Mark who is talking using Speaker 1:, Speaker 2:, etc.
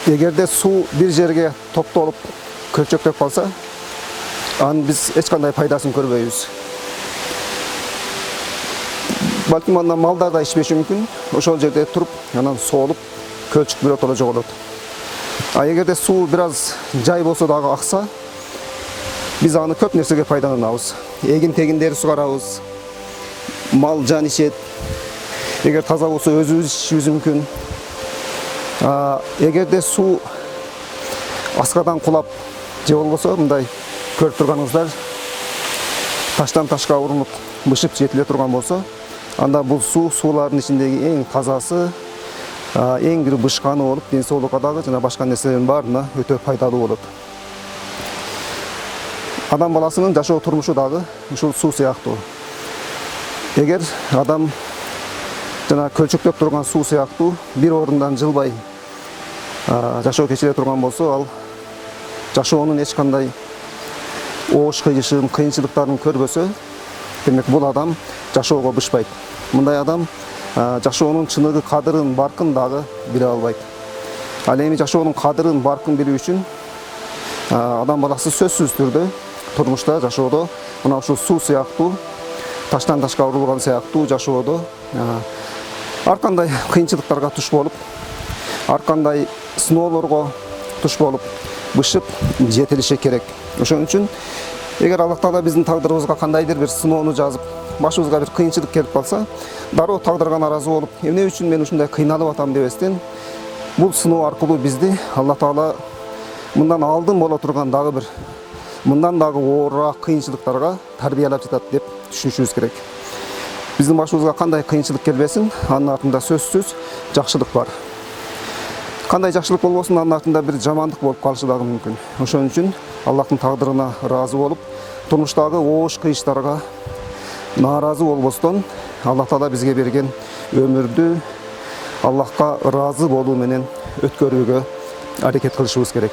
Speaker 1: Эгерде суу бир жерге топтолуп көлчөктөп калса, анын биз эч кандай пайдасын көрбөйбүз. Балким андан малдар да ичпеши мүмкүн. Ошол жерде туруп, анан соолуп, көлчүк биротоло жоголот. А эгерде суу бир аз жай болсо дагы акса, биз аны көп нерсеге пайдаланабыз. Эгин-тегиндерди сугарабыз. Мал жан ичет. Эгер таза болсо өзүбүз ичишибиз мүмкүн. Эгерде суу аскадан кулап же болбосо мындай көрүп турганыңыздар таштан ташка урулуп бышып жетиле турган болсо, анда бул суулардын ичиндеги эң тазасы, эң бир бышканы болуп, ден соолукка дагы жана башка нерселердин баарына өтө пайдалуу болот. Адам баласынын жашоо турмушу дагы ушул суу сыяктуу. Эгер адам жана көлчөктөп турган суу сыяктуу бир орундан жылбай жашоо кечире турган болсо, ал жашоонун эч кандай оош кыйышын, кыйынчылыктарын көрбөсө, демек бул адам жашоого бышпайт. Мындай адам жашоонун чыныгы, кадырын, баркын дагы биле албайт. Ал эми жашоонун кадырын, баркын билүү үчүн адам баласы сөзсүз түрдө турмушта, жашоодо мына ушул суу сыяктуу, таштан ташка урулган сыяктуу жашоодо ар кандай кыйынчылыктарга туш болуп, ар кандай сыноолорго туш болуп, бышып жетилиши керек. Ошон үчүн эгер Аллах Таала биздин тагдырыбызга кандайдыр бир сыноону жазып, башыбызга бир кыйынчылык келип калса, дароо тагдырга наразы болуп, эмне үчүн мен ушундай кыйналып атам дебестен, бул сыноо аркылуу бизди Аллах Таала мындан алдын боло турган дагы бир мындан дагы оорураак кыйынчылыктарга тарбиялап жатат деп түшүнүшүбүз керек. Биздин башыбызга кандай кыйынчылык келбесин, анын артында сөзсүз жакшылык бар. Кандай жакшылык болбосун, анын артында бир жамандык болуп калышы дагы мүмкүн. Ошон үчүн Аллахтын тагдырына ыраазы болуп, турмуштагы оош кыйыштарга нааразы болбостон, Аллах Таала бизге берген өмүрдү Аллахка ыраазы болуу менен өткөрүүгө аракет кылышыбыз керек.